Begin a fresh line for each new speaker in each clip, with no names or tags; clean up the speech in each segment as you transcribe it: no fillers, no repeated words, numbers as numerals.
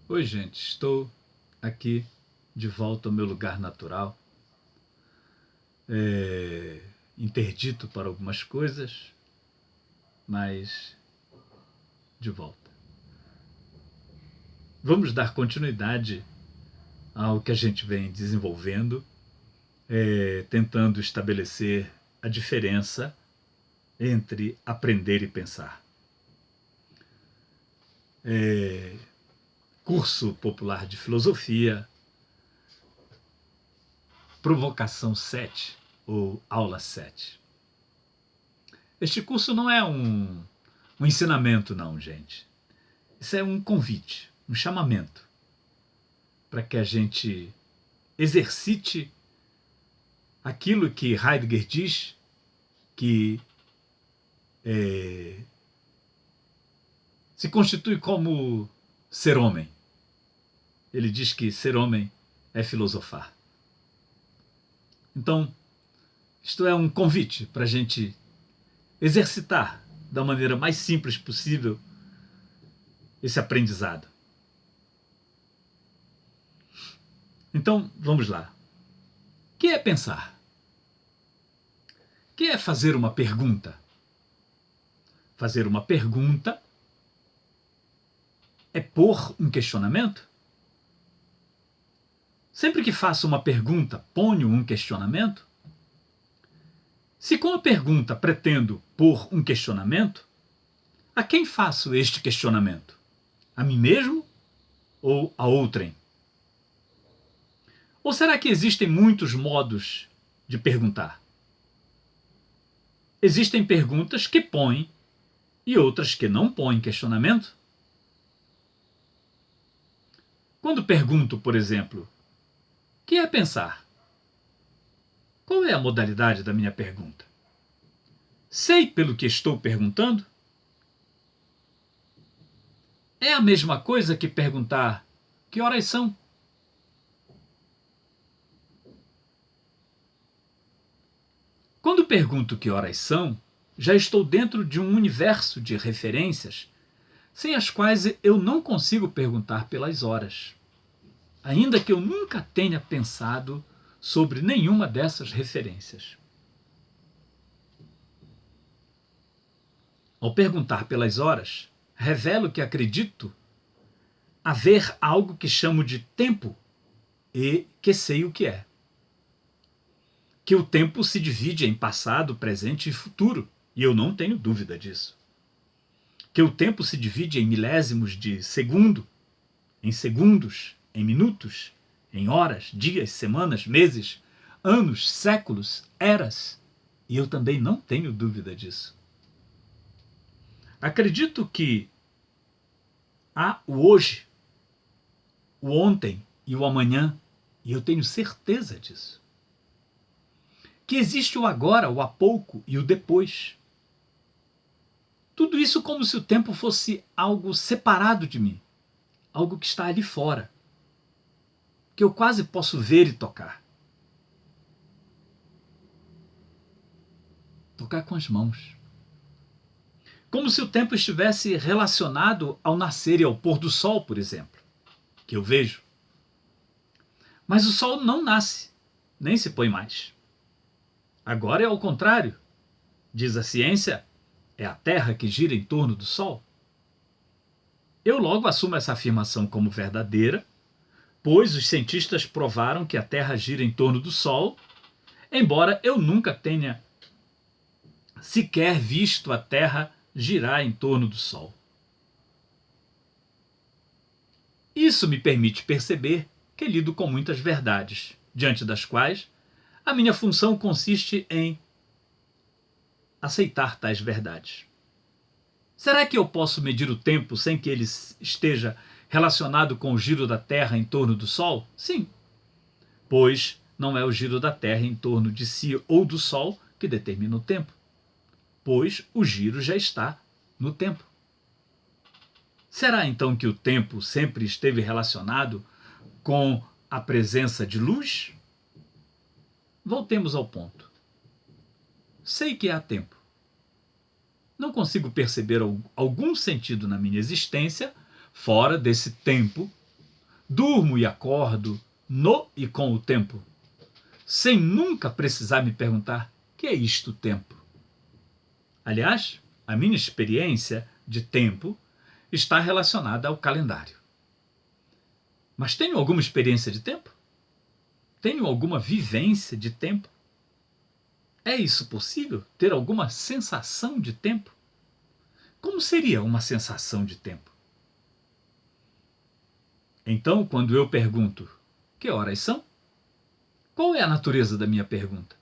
Oi, gente, estou aqui de volta ao meu lugar natural, interdito para algumas coisas, mas de volta. Vamos dar continuidade ao que a gente vem desenvolvendo, tentando estabelecer a diferença entre aprender e pensar. Curso Popular de Filosofia, Provocação 7, ou Aula 7. Este curso não é um ensinamento, não, gente. Isso é um convite, um chamamento para que a gente exercite aquilo que Heidegger diz que se constitui como ser homem. Ele diz que ser homem é filosofar. Então, isto é um convite para a gente exercitar da maneira mais simples possível esse aprendizado. Então, vamos lá. O que é pensar? O que é fazer uma pergunta? Fazer uma pergunta é pôr um questionamento? Sempre que faço uma pergunta, ponho um questionamento? Se com a pergunta pretendo pôr um questionamento, a quem faço este questionamento? A mim mesmo ou a outrem? Ou será que existem muitos modos de perguntar? Existem perguntas que põem e outras que não põem questionamento? Quando pergunto, por exemplo, o que é pensar? Qual é a modalidade da minha pergunta? Sei pelo que estou perguntando? É a mesma coisa que perguntar que horas são? Quando pergunto que horas são, já estou dentro de um universo de referências sem as quais eu não consigo perguntar pelas horas, ainda que eu nunca tenha pensado sobre nenhuma dessas referências. Ao perguntar pelas horas, revelo que acredito haver algo que chamo de tempo e que sei o que é. Que o tempo se divide em passado, presente e futuro, e eu não tenho dúvida disso. Que o tempo se divide em milésimos de segundo, em segundos, em minutos, em horas, dias, semanas, meses, anos, séculos, eras, e eu também não tenho dúvida disso. Acredito que há o hoje, o ontem e o amanhã, e eu tenho certeza disso. Que existe o agora, o há pouco e o depois. Tudo isso como se o tempo fosse algo separado de mim, algo que está ali fora, que eu quase posso ver e tocar. Tocar com as mãos. Como se o tempo estivesse relacionado ao nascer e ao pôr do sol, por exemplo, que eu vejo. Mas o sol não nasce, nem se põe mais. Agora é ao contrário. Diz a ciência, é a Terra que gira em torno do Sol. Eu logo assumo essa afirmação como verdadeira, pois os cientistas provaram que a Terra gira em torno do Sol, embora eu nunca tenha sequer visto a Terra girar em torno do Sol. Isso me permite perceber que lido com muitas verdades, diante das quais a minha função consiste em aceitar tais verdades. Será que eu posso medir o tempo sem que ele esteja relacionado com o giro da Terra em torno do Sol? Sim, pois não é o giro da Terra em torno de si ou do Sol que determina o tempo, pois o giro já está no tempo. Será então que o tempo sempre esteve relacionado com a presença de luz? Voltemos ao ponto. Sei que há tempo. Não consigo perceber algum sentido na minha existência fora desse tempo Durmo e acordo no e com o tempo, sem nunca precisar me perguntar: que é isto tempo? Aliás, a minha experiência de tempo está relacionada ao calendário. Mas tenho alguma experiência de tempo? Tenho alguma vivência de tempo? É isso possível? Ter alguma sensação de tempo? Como seria uma sensação de tempo? Então, quando eu pergunto: que horas são? Qual é a natureza da minha pergunta?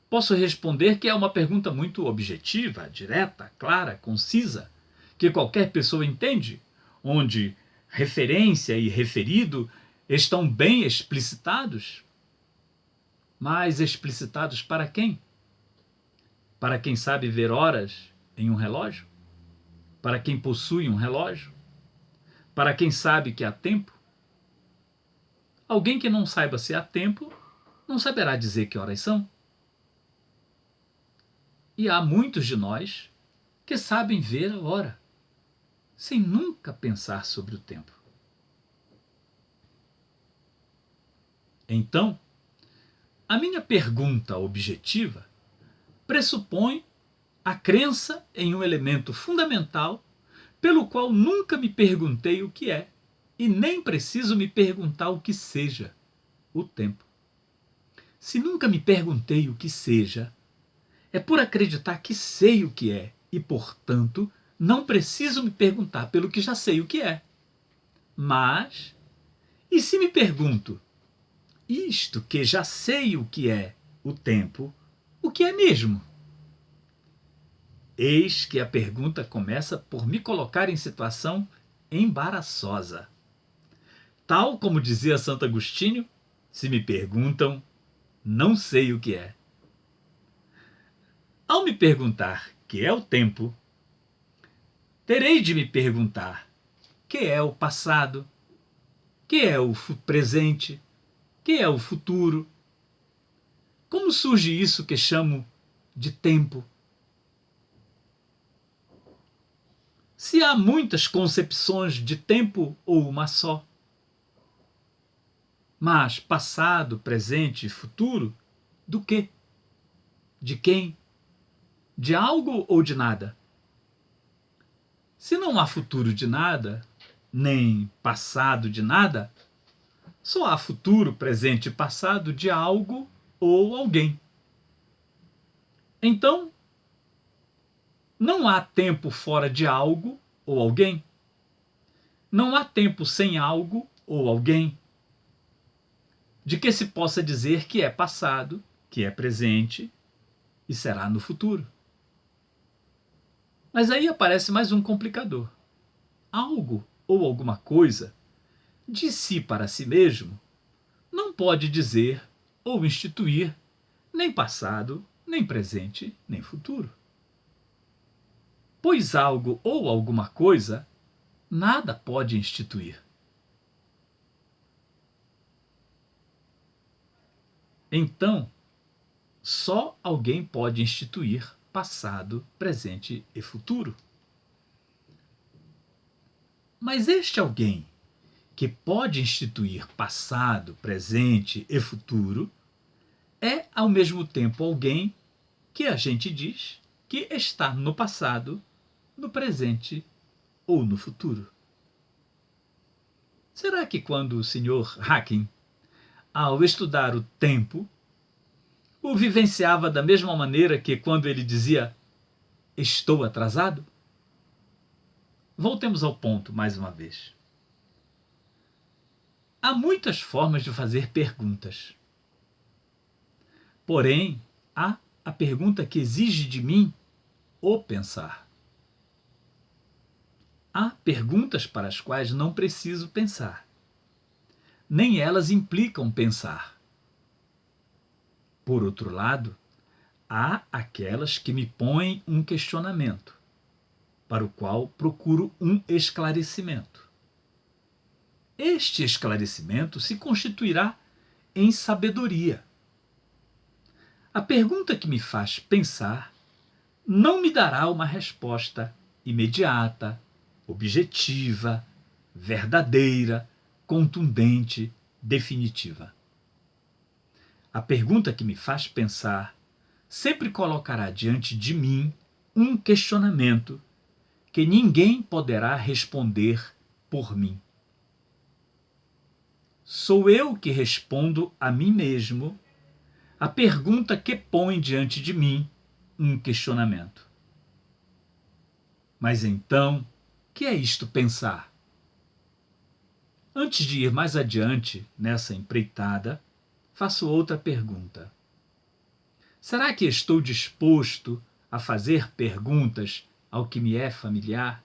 Posso responder que é uma pergunta muito objetiva, direta, clara, concisa, que qualquer pessoa entende, onde referência e referido estão bem explicitados. Mas explicitados para quem? Para quem sabe ver horas em um relógio? Para quem possui um relógio? Para quem sabe que há tempo? Alguém que não saiba se há tempo não saberá dizer que horas são. E há muitos de nós que sabem ver a hora, sem nunca pensar sobre o tempo. Então, a minha pergunta objetiva pressupõe a crença em um elemento fundamental pelo qual nunca me perguntei o que é e nem preciso me perguntar o que seja: o tempo. Se nunca me perguntei o que seja, é por acreditar que sei o que é e, portanto, não preciso me perguntar pelo que já sei o que é. Mas, e se me pergunto: isto que já sei o que é o tempo, o que é mesmo? Eis que a pergunta começa por me colocar em situação embaraçosa. Tal como dizia Santo Agostinho: se me perguntam, não sei o que é. Ao me perguntar que é o tempo, terei de me perguntar que é o passado, que é o presente, que é o futuro. Como surge isso que chamo de tempo? Se há muitas concepções de tempo ou uma só. Mas passado, presente e futuro, do quê? De quem? De algo ou de nada? Se não há futuro de nada, nem passado de nada, só há futuro, presente e passado de algo ou alguém. Então, não há tempo fora de algo ou alguém. Não há tempo sem algo ou alguém. De que se possa dizer que é passado, que é presente e será no futuro. Mas aí aparece mais um complicador. Algo ou alguma coisa, de si para si mesmo, não pode dizer ou instituir nem passado, nem presente, nem futuro. Pois algo ou alguma coisa nada pode instituir. Então, só alguém pode instituir passado, presente e futuro. Mas este alguém que pode instituir passado, presente e futuro é ao mesmo tempo alguém que a gente diz que está no passado, no presente ou no futuro. Será que quando o Sr. Hacking, ao estudar o tempo, o vivenciava da mesma maneira que quando ele dizia: estou atrasado? Voltemos ao ponto mais uma vez. Há muitas formas de fazer perguntas. Porém, há a pergunta que exige de mim o pensar. Há perguntas para as quais não preciso pensar. Nem elas implicam pensar. Por outro lado, há aquelas que me põem um questionamento, para o qual procuro um esclarecimento. Este esclarecimento se constituirá em sabedoria. A pergunta que me faz pensar não me dará uma resposta imediata, objetiva, verdadeira, contundente, definitiva. A pergunta que me faz pensar sempre colocará diante de mim um questionamento que ninguém poderá responder por mim. Sou eu que respondo a mim mesmo a pergunta que põe diante de mim um questionamento. Mas então, que é isto pensar? Antes de ir mais adiante nessa empreitada, faço outra pergunta. Será que estou disposto a fazer perguntas ao que me é familiar,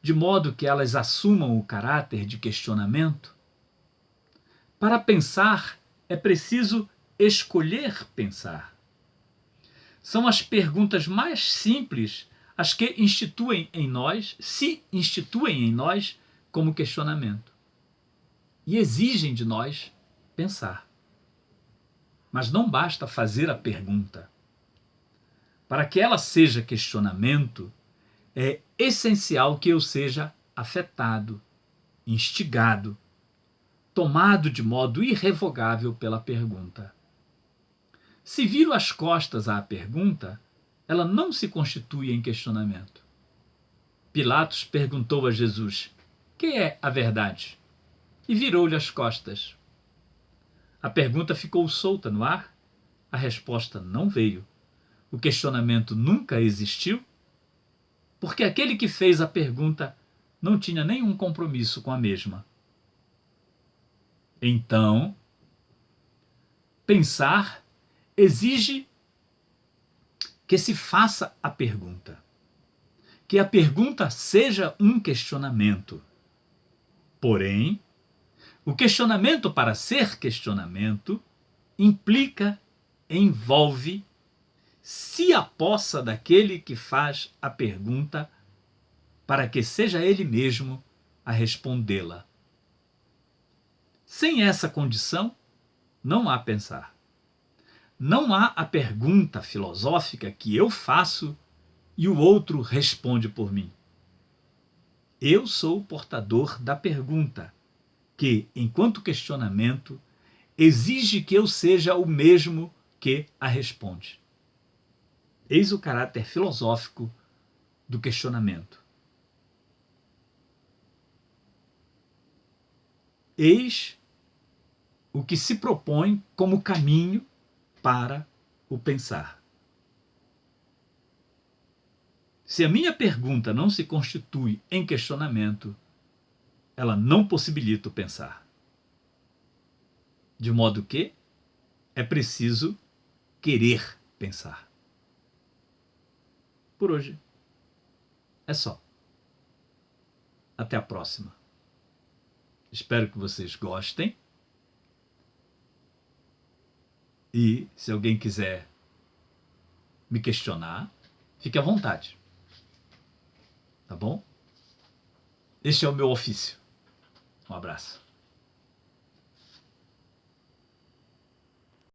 de modo que elas assumam o caráter de questionamento? Para pensar, é preciso escolher pensar. São as perguntas mais simples as que se instituem em nós como questionamento e exigem de nós pensar. Mas não basta fazer a pergunta. Para que ela seja questionamento, é essencial que eu seja afetado, instigado, tomado de modo irrevogável pela pergunta. Se viro as costas à pergunta, ela não se constitui em questionamento. Pilatos perguntou a Jesus: "Que é a verdade?" E virou-lhe as costas. A pergunta ficou solta no ar, a resposta não veio. O questionamento nunca existiu, porque aquele que fez a pergunta não tinha nenhum compromisso com a mesma. Então, pensar exige que se faça a pergunta, que a pergunta seja um questionamento. Porém, o questionamento, para ser questionamento, envolve, se apossa daquele que faz a pergunta, para que seja ele mesmo a respondê-la. Sem essa condição, não há pensar. Não há a pergunta filosófica que eu faço e o outro responde por mim. Eu sou o portador da pergunta, que, enquanto questionamento, exige que eu seja o mesmo que a responde. Eis o caráter filosófico do questionamento. Eis o que se propõe como caminho para o pensar. Se a minha pergunta não se constitui em questionamento, ela não possibilita o pensar. De modo que é preciso querer pensar. Por hoje é só. Até a próxima. Espero que vocês gostem. E se alguém quiser me questionar, fique à vontade. Tá bom? Este é o meu ofício. Um abraço.